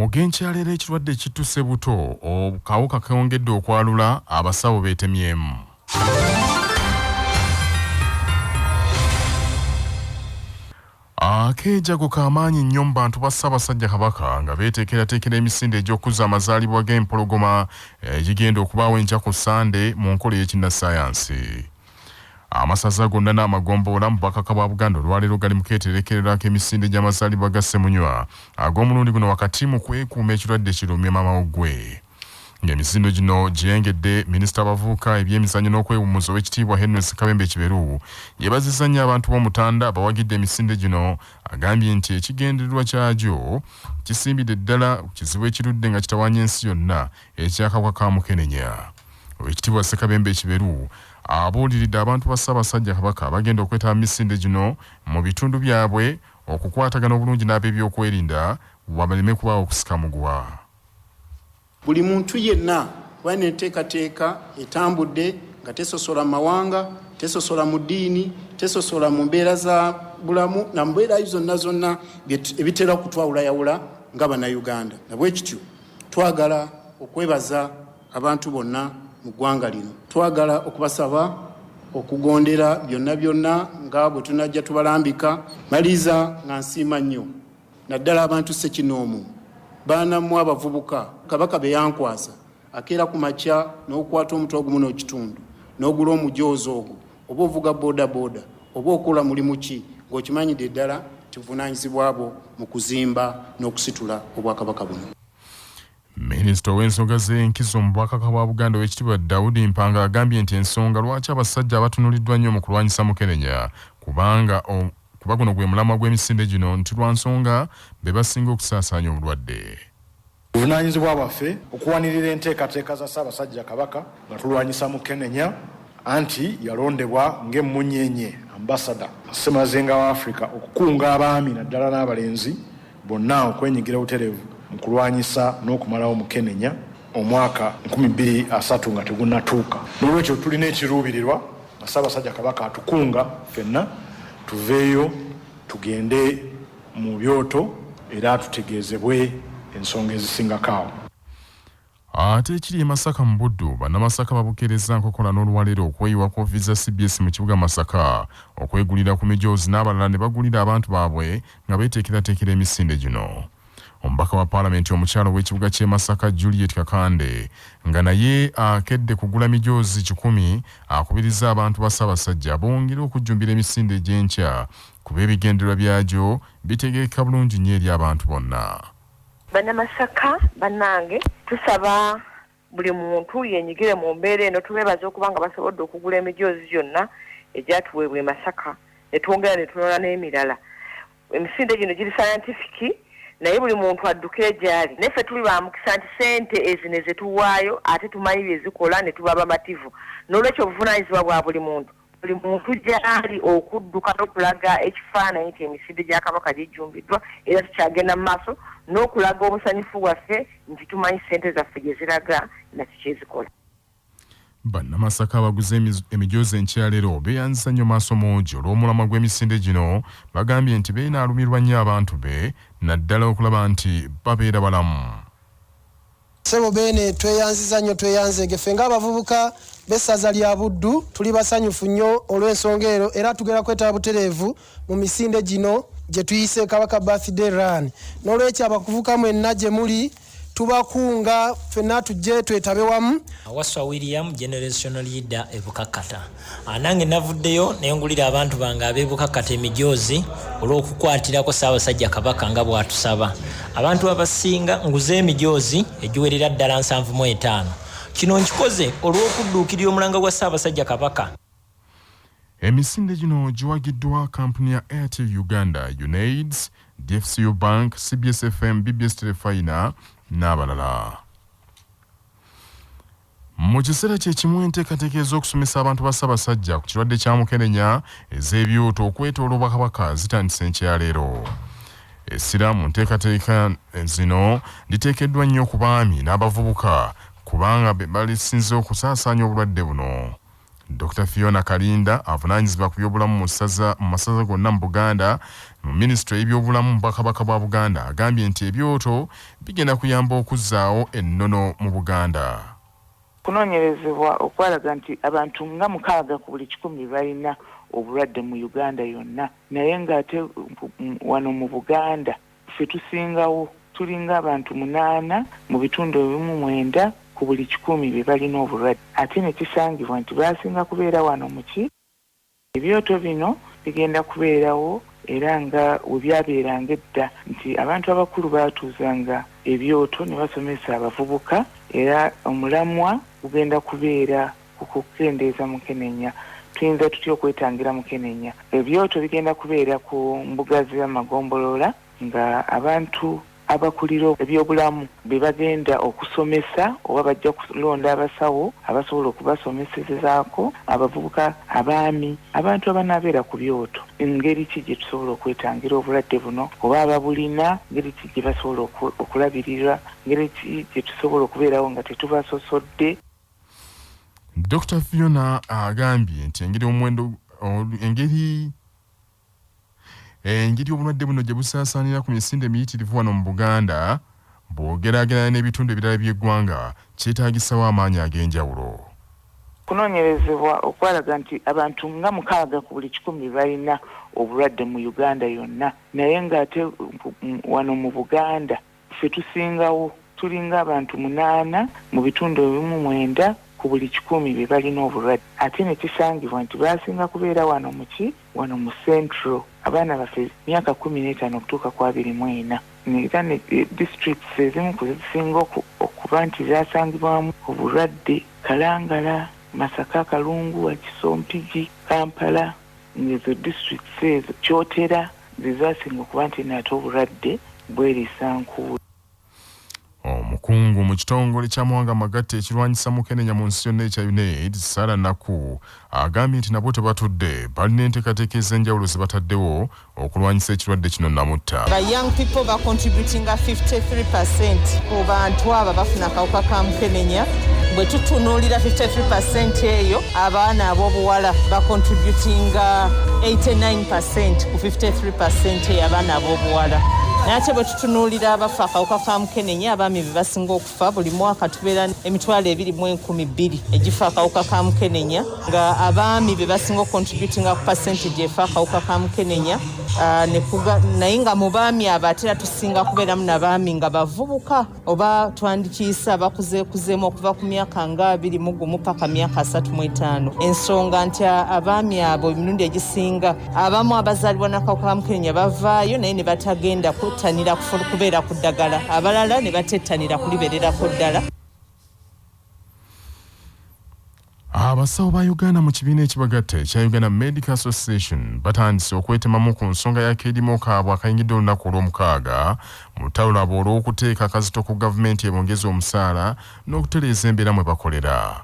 Mugenkyalera ekirwadde kituse buto kawuka kongedde okwalula abasawo beetemyemu. Akeejago k'amaanyi nnyo mu bantu ba Ssaabasajja Kabaka nga beeteekerateekera emisinde egy'okuzza amazaalibwa g'empologoma egigenda okubaawo enkya ku Sande mu nkola y'ekinnassaayansi. Amasaza gonna n'amagombolola mu bwakaka bwa Buganda olwaleero gali mu keeterekererako emisinde gy'amazaalibwa ga Ssemunywa ag'omulundi guno wakati mu kwekuuma ekirwadde kirumye mamawuggwe. Ng'emisinde gino gyengedde Minisita w'Abavubuka ebyemizannyo n'okwewummuza Oweekitiibwa Henry Ssekabembe Kiberu yeebazizza nnyo abantu b'Omutanda abawagidde emisinde gino, agambye nti ekigendererwa kyagyo kisimbidde ddala kizibu ekirudde nga kitawaanya ensi yonna eky'akawuka ka Mukenenya. Oweekitiibwa Ssekabembe Kiberu abuuliridde abantu ba Ssaabasajja Kabaka bagenda okwetaba misinde gino mu bitundu byabwe okukwatagana obulungi n'ab'ebyokwerinda wabaleme kubaawo okusikamugwa. Buli muntu yenna bwana enteekateeka etambudde nga tesosola mawanga, tesosola mu ddiini, tesosola mu mbeera za bulamu na mbeera zonna ebitera kutwawulayawula nga bannayuganda. Na bwe kityo twagala okwebaza abantu bonna mu ggwanga lino. Twagala okubasaba okugondera byonna nga bwe tunajja tubalambika. Maliza nga nsiima nnyo naddala abantu Ssekinoomu, baana mmwe abavubuka Kabaka be yankwasa akeera ku makya n'okukwata omutwe ogumu n'ekitundu n'ogula omujoozi ogwo oba ovuga boodabooda oba okola mulimu ki ng'okimanyidde ddala kivunaanyizibwa bwo mu kuzimba n'okusitula obwakabaka buno. Minisita w'ensonga z'enkizo mu bwakaka bwa Buganda Oweekitiibwa Daudi Mpanga agambye nti ensonga lwaki abasajja abatunuliddwa nnyo mu kulwanyisa Mukenenya kuba guno gwe mulamwa gw'emisinde gino nti lwa nsonga be basinga okusaasaanya obulwadde. Buvunaanyizibwa bwaffe okuwanirira enteekateeka za Ssaabasajja Kabaka nga tulwanyisa Mukenenya anti yalondebwa ng'emmunyeenye ambasada Ssemazenga wa Africa okukunga abaami naddala n'abalenzi bonna okwenyigira butereevu mu kulwanyisa n'okumalawo Mukenenya omwaka 2030 nga tegunnatuuka. N'olwekyo tulina ekiruubirirwa nga Ssaabasajja Kabaka atukunga ffenna tuveeyo tugende mu byoto era tutegeezebwe ensonga ezisingakaawo. Ate ekiri e Masaka mu Buddu, bannamasaka babukeereza nkokola n'olwaleero okweyiwa koofiisi za CBS mu kibuga Masaka okwegulira ku mijoozi n'abalala ne bagulira abantu baabwe nga beeteekerateekera emisinde gino. Omubaka wa Paalamenti omukyalo w'ekibuga ky'e Masaka Juliet Kakande nga naye akedde kugula mijoozi 100 akubiriza abantu ba Ssaabasajja bongere okujjumbira emisinde egy'enkya kuba ebigendererwa byagyo bitegeeka bulungi nnyo eri abantu bonna. Bannamasaka bannange tusaba buli muntu yenyigire mu mbeera eno tubeebaza okuba nga basobodde okugula emijoozi gyonna egyatuweebwa e Masaka ne twongera ne tunona n'emirala. Emisinde gino giri scientific naye buli muntu adduke gyali. Neffe tuli ba mukisa nti ssente ezi ne ze tuwaayo ate tumanyi bye zikola ne tuba bamativu. N'olwekyo obuvunaanyizibwa bwa buli muntu gyali okudduka n'okulaga ekifaananyi nti emisinde gya Kabaka gijjumbiddwa era tukyagenda mu maaso n'okulaga obusanyufu bwaffe nti tumanyi ssente zaffe gye ziraga na kiki ezikola. Bannamasaka abaguze emijoozi enkyaleero beeyanzisa nnyo maaso mungi olw'omulamwa gw'emisinde gino, bagambye nti beenaalumirwa nnyo abantu be naddala okulaba nti babeera balamu. Sebo bene tweyanziza nnyo tweyanzege ffe ng'abavubuka b'essaza lya Buddu tuli basanyufu nnyo olw'ensonga ero era tugera kwetaba butereevu mu misinde gino gye tuyise Kabaka Birthday Run. N'olwekyo abavubuka mwenna gye muli tubakunga ffenna tujje twetabe wamu. Waswa William generational leader ebukakata. Nange navuddeyo ne ngulira abantu bange ab'ebukakata emijoozi olw'okukwatirako Ssaabasajja Kabaka nga bw'atusaba. Abantu abasinga nguze emijoozi egiwerera ddala 75. Kino nkikoze olw'okudduukirira omulanga gwa Ssaabasajja Kabaka. Emisinde gino giwagiddwa kampuni ya Airtel Uganda, UNAIDS, DFCU Bank, CBS FM, BBS Telefina n'abalala. Mu kiseera kye kimu enteekateeka ez'okusomesa abantu ba Ssaabasajja ku kirwadde kya Mukenenya ez'ebyoto okwetoola Obwakabaka zitandise enkyaleero. Essira mu nteekateeka zino liteekeddwa nnyo ku baami n'abavubuka kubanga be balisinze okusaasaanya obulwadde buno. Dr. Fiona Kalinda avunaanyizibwa ku byobulamu mu masaza gonna mu Buganda mu minisitule y'ebyobulamu mu Bwakabaka bwa Buganda agambye nti ebyoto bigenda kuyamba okuzzaawo ennono mu Buganda. Kunoonyerezebwa okwalaga nti abantu nga 6 ku buli 100 balina obulwadde mu Uganda yonna, naye ng'ate wano mu Buganda ffe tusingawo tulinga abantu 8 mu bitundu 9 ku buli 100 be balina obulwadde, ate ne kisangibwa nti basinga kubeera wano mu ki. Ebyoto bino bigenda kubeerawo era nga we byabeeranga edda nti abantu abakulu baatuuzanga ebyoto ne basomesa abavubuka, era omulamwa gugenda kubeera ku kukendeeza Mukenenya. Tuyinza tutya okwetangira Mukenenya? Ebyoto bigenda kubeera ku mbuga z'amagombolola nga abantu abakulira ebyobulamu be bagenda okusomesa oba bajja kulonda abasawo abasobola okubasomesezaako, abavubuka, abaami, abantu abanaabeera ku byoto. Engeri ki gye tusobola okwetangira obulwadde buno, oba ababulina ngeri ki gye basobola okulabirira, ngeri ki gye tusobola okubeerawo nga tetubasosodde. Dr. Fiona agambye nti engeri obulwadde buno gye busaasaanira ku misinde miyitirivu wano mu Buganda bw'ogeraageranya n'ebitundu ebirala by'eggwanga kyetaagisawo amaanyi ag'enjawulo. Kunoonyerezebwa okwalaga nti abantu nga 6 ku buli 100 balina obulwadde mu Uganda yonna, naye ng'ate wano mu Buganda ffe tusingawo tulinga abantu 8 mu bitundu 9 ku buli 100 be balina obulwadde, ate ne kisangibwa nti basinga kubeera wano mu ki, wano mu Central. Abaana baffe myaka 15 okutuuka ku 24, era ne districts ezimu kuzisinga okuba nti zasangibwamu obulwadde: Kalangala, Masaka, Kalungu, Wakiso, Mpigi, Kampala. Ezo districts ezo Kyotera zizasinga okuba nti nate obulwadde bwerisankuula. Omukungu mu kitongole kya Muwanga Magatte ekirwanyisa Mukenenya mu nsi yonna ekya UNAID, Sarah Naku, agambye nti nabo tebatudde, balina enteekateeka ez'enjawulo ze bataddewo okulwanyisa ekirwadde kino namutta. Ba young people ba contributing 53% ku bantu abo bafuna akawuka ka Mukenenya. Bwe tutunuulira 53% eyo, abaana ab'obuwala ba contributing 89% ku 53% eyo abaana ab'obuwala. Naye bwe tutunuulira abafa akawuka ka Mukenenya, abaami be basinga okufa. Buli mwaka tubeera emitwalo 2,200 egifa akawuka ka Mukenenya, nga abaami be basinga okucontributinga ku percentage efa akawuka ka Mukenenya. Naye nga mu baami abo ate tusinga kubeeramu n'abaami nga bavubuka oba twandikiisa abakuzeekuzeemu okuva ku myaka nga 21 paka myaka 35. Ensonga nti abaami abo emirundi egisinga abamu abazaalibwa n'akawuka ka Mukenenya bavaayo naye ne batagenda kutanira kubeera ku ddagala, abalala ne batettanira kulibererako ddala. Abasawo ba Uganda mu kibiina ekibagatta ekya Uganda Medical Association batandise okwetemamu ku nsonga y'akeedimo kaabwe akayingidde olunaku olw'omukaaga mu ttalo lwabwe olw'okuteeka akazito ku gavumenti ebongeza omusaala n'okutereeza embeera mwe bakolera.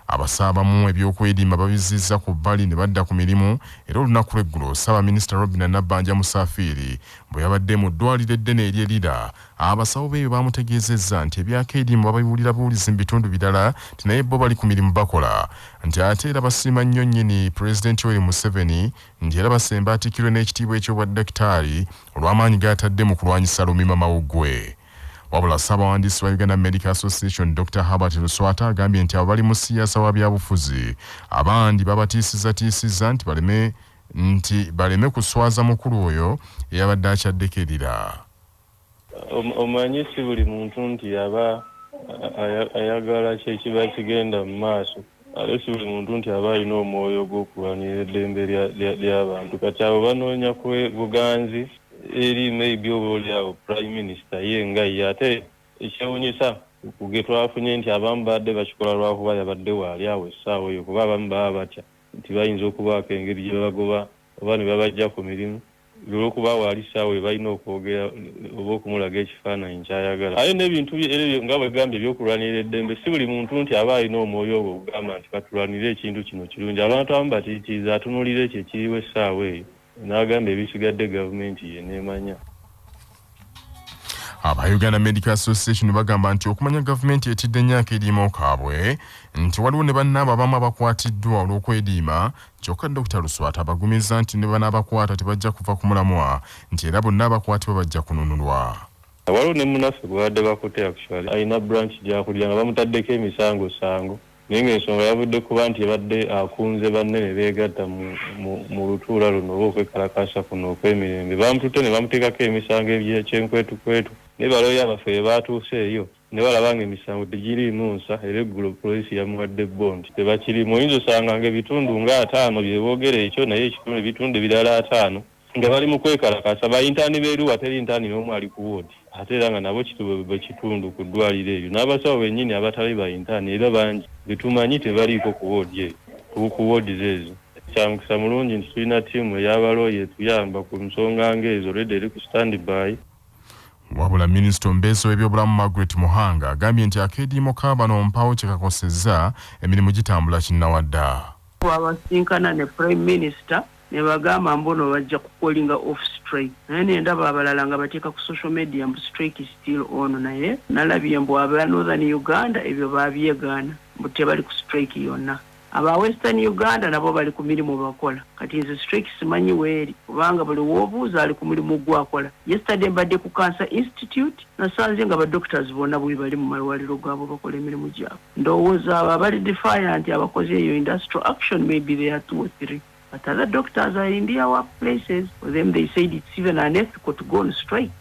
Abasawo abamu ebyokwediima babizizza ku bbali ne badda ku mirimu, era olunaku lw'eggulo Ssaabaminisita Robinah Nabbanja Musafiri bwe yabadde mu ddwaliro eddene ery'Erira, abasawo beeyo bamutegeezezza nti ebyakeediima babiwulira buwulizi mu bitundu birala nti naye bo bali ku mirimu bakola, nti ate era basiima nnyo nnyini Pulezidenti Yoweri Museveni, nti era basemba atikkirwe n'ekitiibwa eky'obwadakkitaali olw'amaanyi g'atadde mu kulwanyisa Lumima Mawuggwe. Wabula Ssaabawandiisi wa Uganda Medical Association Dr. Herbert Luswata agambye nti abo bali mu siyaasa wa byabufuzi, abandi babatiisizza nti baleme kuswaza mukulu oyo eyabadde akyaddekirira. Omanyi si buli muntu nti aba ayagala kye kiba kigenda mu maaso, ate si buli muntu nti aba alina omwoyo gw'okulwanira eddembe ly'abantu. Kati abo banoonya buganzi eri maybe obaolyawo Prime Minister ye nga ye, ate ekyewuunyisa kuge twafunye nti abamu badde bakikola lwakuba yabadde waali awo essaawa eyo, kuba abamu baba batya nti bayinza okubaako engeri gye babagoba oba ne babajja ku mirimu olw'okuba waali essaawa balina okwogera oba okumulaga ekifaananyi kyayagala. Aye n'ebintu nga bwegambye ebyokulwanirira eddembe, si buli muntu nti aba alina omwoyo ogwo okugamba nti katulwanire ekintu kino kirungi. Abantu abamu batiitiiza atunuulira ekyo ekiriwo essaawa eyo n'agamba ebisigadde gavumenti ye neemanya. Aba Uganda Medical Association bagamba nti okumanya gavumenti etidde nnyo akeediimo kaabwe nti waliwo ne bannaabo abamu abakwatiddwa olw'okwediima kyokka Dr. Luswata abagumiza nti ne banaabakwata tebajja kuva ku mulamwa nti era bonna abakwatibwa bajja kununulwa. Waliwo ne munaffe gwadde bakote actually alina branch gy'akulira nga bamutaddeko emisango naye ng'ensonga yavudde kuba nti yabadde akunze banne ne beegatta mu lutuula luno oba okwekalakasa kuno okw'emirembe bamututte ne bamuteekako emisango ebyekyenkwetukwetu naye baloya baffe batuuse eyo ne balaba ng'emisango tegiriimu nsa era eggulo poliisi yamuwadde bondi tebakirimu. Oyinza osanga ng'ebitundu nga 5 bye boogera ekyo naye ebitundu ebirala 5 nga bali mu kwekalakasa bayintaani beeru wateri yintaani n'omu ali ku woodi ate era nga nabo bwe kitundu ku ddwaliro eryo n'abasawo bennyini abatali bayintaani era bangi betumanyi tebaliiko ku woodi eyo ku woodi zeezo. Kyamukisa mulungi nti tulina ttiimu ey'abalooye etuyamba ku nsonga ng'ezo redde eri ku standby. Wabula Minisita Ombeeso w'ebyobulamu Margaret Muhanga agambye nti akeediimo kaabano mpawo kye kakosezza emirimu gitambula kinnawadda. Wabasinkana ne Prime Minister ne bagamba mbono bajja kukolinga off strike naye ne ndaba abalala nga bateeka ku social media mbu strike is still on naye nalabye mbu aba Northern Uganda ebyo babyegaana mbu tebali ku strike yonna. Aba Western Uganda nabo bali ku mirimu bakola kati nze strike simanyi weeri kubanga buli woobuuza ali ku mirimu gwakola. Yesterday mbadde ku Cancer Institute nasanze nga badoctors bonna bwe bali mu malwaliro gaabo bakola emirimu gyabwe. Ndowooza abo abali defiant abakoze eyo industrial action maybe they are 2 or 3. But other doctors are in their workplaces. For them, they said it's even unethical to go on strike.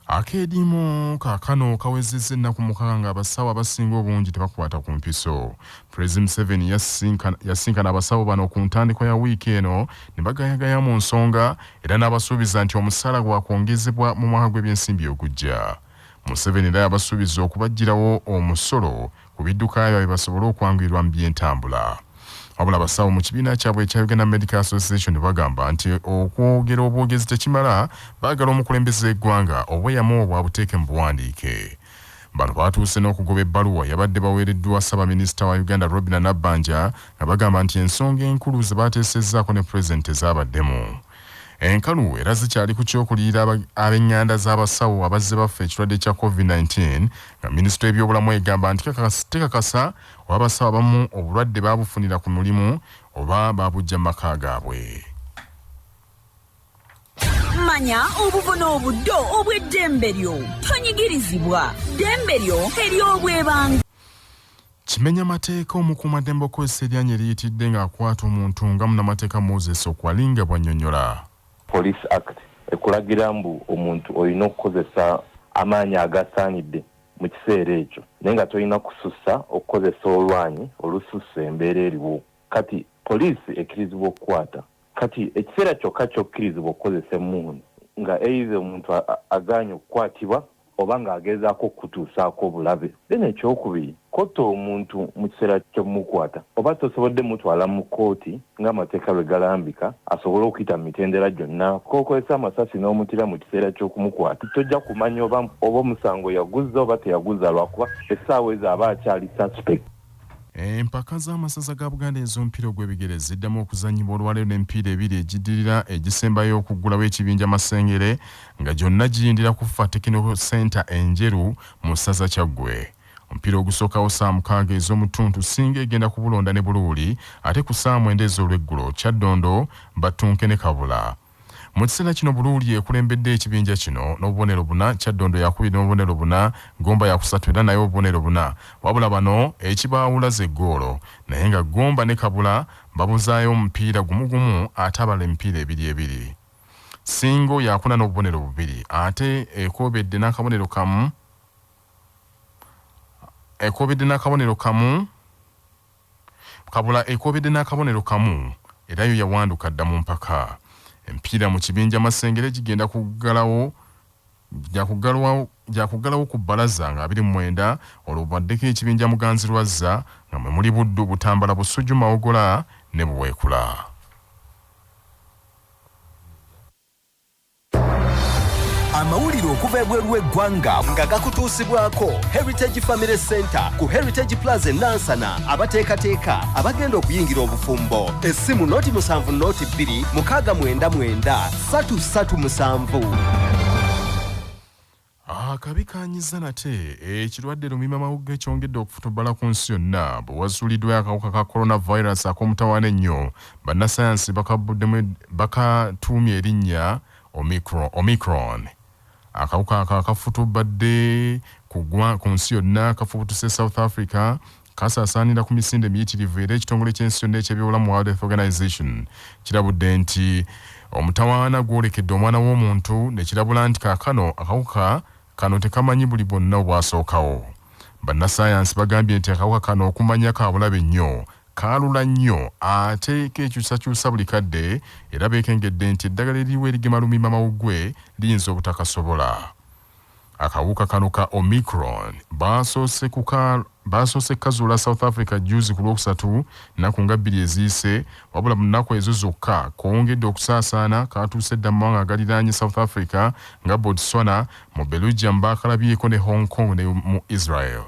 Akeediimo kaakano kawezezza ennaku 6 nga abasawo abasinga obungi tebakwata ku mpiso. President Museveni yasinkana abasawo bano ku ntandikwa ya wiiki eno ne bagayagaya mu nsonga era n'abasuubiza nti omusaala gwakwongezebwa mu mwaka gw'ebyensimbi ogujja. Museveni era yabasuubiza okubaggyirawo omusolo ku bidduka byabwe basobole okwanguirwa mu by'entambula. Wabula abasawo mu kibiina kyabwe ekya Uganda Medical Association bagamba nti okwogera obwogezi tekimala baagala omukulembeze eggwanga obweyamo obwabuteeke mu buwandiike. Bano batuuse n'okugoba ebbaluwa yabadde baweereddwa Ssaabaminisita wa Uganda Robinah Nabbanja nga bagamba nti ensonga enkulu ze baateesezzaako ne pulezidenti ezaabaddemu. Enkalu era zikyali ku kyokulira ab'ennyanda z'abasawo abazze baffe ekirwadde kya COVID-19 nga minisitule y'ebyobulamu egamba nti tekakasa oba abasawo abamu obulwadde baabufunira ku mulimu oba baabujja mu maka gaabwe. Manya obuvuna obuddo obw'eddembe lyo tonyigirizibwa ddembe lyo ery'obwebange. Kimenya mateeka omukuumaddembe okozesa eryanyi eriyitidde ng'akwata omuntu nga munnamateeka Moses Okwalinga bw'annyonnyola. Police Act ekulagira mbu omuntu olina okukozesa amaanyi agasaanidde mu kiseera ekyo naye nga tolina kusussa okukozesa olwanyi olusussa embeera eriwo. Kati poliisi ekkirizibwa okukwata kati ekiseera kyokka kyokkirizibwa okukozesa emmundu nga eize omuntu aganye okukwatibwa oba ng'agezaako okutuusaako obulabe. Then ekyokubiri kotta omuntu mu kiseera ky'omukwata oba tosobodde mutwala mu kkooti ng'amateeka bwe galambika asobole okuyita mu mitendera gyonna k'okozesa amasasi n'omutira mu kiseera ky'okumukwata tojja kumanya oba omusango yaguzza oba teyaguzza lwakuba essaawa ezo aba akyali suspect. Empaka z'amasaza ga Buganda ez'omupiira ogw'ebigere ziddamu okuzannyibwa olwaleero n'emipiira ebiri egiddirira egisembayo okuggulawo ekibinja Masengere nga gyonna giyindira kufa Technical Center enjeru mu ssaza Kyaggwe. Omupiira ogusookawo saa 6 ez'omutuntu Singa egenda ku Bulonda ne Buluuli ate ku saa 9 ez'olweggulo Kyaddondo, Battunke ne Kabula. Mu kiseera kino Buluuli ekulembedde ekibinja kino n'obubonero 4, Kyaddondo yakubira n'obubonero 4, Gomba yakusatu era naye obubonero 4. Wabula bano ekibaawula ze ggoolo naye nga Gomba ne Kabula babuzaayo omupiira gumu ate abala emipiira ebiri. Singo yakuna n'obubonero 2 ate ekobedde n'akabonero kamu. Kabula ekobedde n'akabonero kamu era yo yawanduka dda mu mpaka. Empiira mu kibinja Masengere gigenda kuggalawo ku bbalaza nga 29 olwobaddeko ekibinja Muganzirwazza nga mwe muli Buddu, Butambala, Busujju, Mawogola ne Buweekula. Amawulire okuva ebweru w'eggwanga nga gakutuusibwako Heritage Family Center ku Heritage Plaza Nansana abateekateeka abagenda okuyingira obufumbo. Essimu noti 7 noti 2 699 337. Akabikanyiza nate ekirwadde lumima mawugge kyongedde okufutubala ku nsi yonna bwe wazuuliddwa akawuka ka coronavirus ak'omutawaana ennyo bannasayansi bakatuumye erinnya Omicron. Akawuka aka kafutubadde ku nsi yonna kafubutuse South Africa kasaasaanira ku misinde miyitirivu era ekitongole ky'ensi yonna eky'ebyobulamu World Health Organization kirabudde nti omutawaana gwolekedde omwana w'omuntu ne kirabula nti kaakano akawuka kano tekamanyi buli bwonna obwasookawo. Bannasayansi bagambye nti akawuka kano okumanya ka bulabe nnyo kaalula nnyo ate keekyusakyusa buli kadde era beekengedde nti eddagala eriwo erigema lumima mawuggwe liyinza obutakasobola. Akawuka kano ka Omicron basoose kazuula South Africa juzi ku Lwokusatu nnaku nga 2 eziyise wabula mu nnaku ezo zokka kwongedde okusaasaana katuuse dda mu mawanga agaliraanye South Africa nga Botswana, mu Belgium baakalabyeko ne Hong Kong ne mu Israel.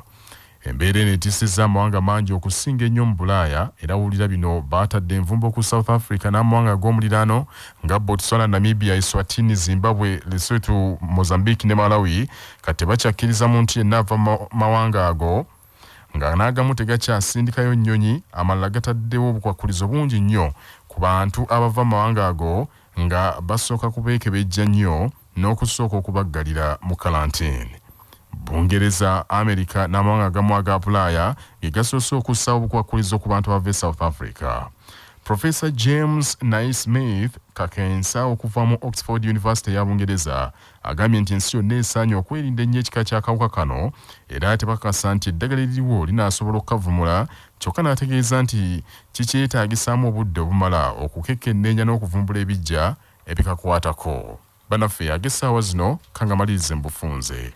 Embeera eno etisizza amawanga mangi okusinga ennyo mu Bulaaya era wulira bino baatadde envumbo ku South Africa n'amawanga ag'omuliraano nga Botswana, Namibia, Eswatini, Zimbabwe, Lesotho, Mozambique ne Malawi kati tebakyakkiriza muntu yenna ava mawanga ago nga n'agamu tegakyasindikayo nnyonyi amalala gataddewo obukwakkulizo bungi nnyo ku bantu abava mu mawanga ago nga basooka kubeekebejja nnyo n'okusooka okubaggalira mu kalantini. Bungereza, Amerika n'amawanga agamu aga Bulaaya ge gasoose okussawo obukwakkulizo ku bantu bava South Africa. Professor James Naismith kakensa okuva mu Oxford University ya Bungereza agambye nti ensi yonna esaanye okwerinda ennyo ekika ky'akawuka kano era tebakakasa nti eddagala eririwo linaasobola okukavumula kyokka n'ategeeza nti kikyetaagisaamu obudde obumala okukekkenneenya n'okuvumbula ebijja ebikakwatako. Bannaffe ag'essaawa zino kangamalirize mu bufunze.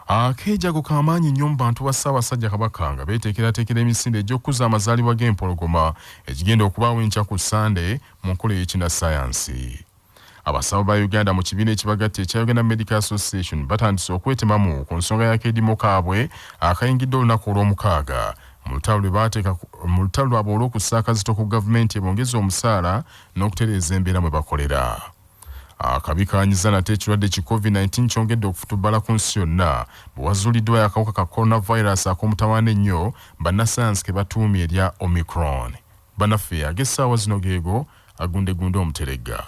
Akeejago k'amaanyi nnyo mu bantu ba Ssaabasajja Kabaka nga beeteekerateekera emisinde egy'okukuza amazaalibwa g'empologoma ekigenda okubaawo enkya ku Sande mu nkola y'ekinnassaayansi. Abasawo ba Uganda mu kibiina ekibagatta ekya Uganda Medical Association batandise okwetemamu ku nsonga y'akeedimo kaabwe akayingidde olunaku olw'omukaaga mu lutalo lwabwe olw'okussa akazito ku gavumenti ebongeza omusaala n'okutereeza embeera mwe bakolera. Akabikanyiza nate ekirwadde ki COVID-19 kyongedde okufutubala ku nsi yonna bwe wazuuliddwayo akawuka ka coronavirus ak'omutawaana ennyo bannasayansi ke batuumye erya Omicron. Bannaffe ag'essaawa zino geego agundegunde omuteregga.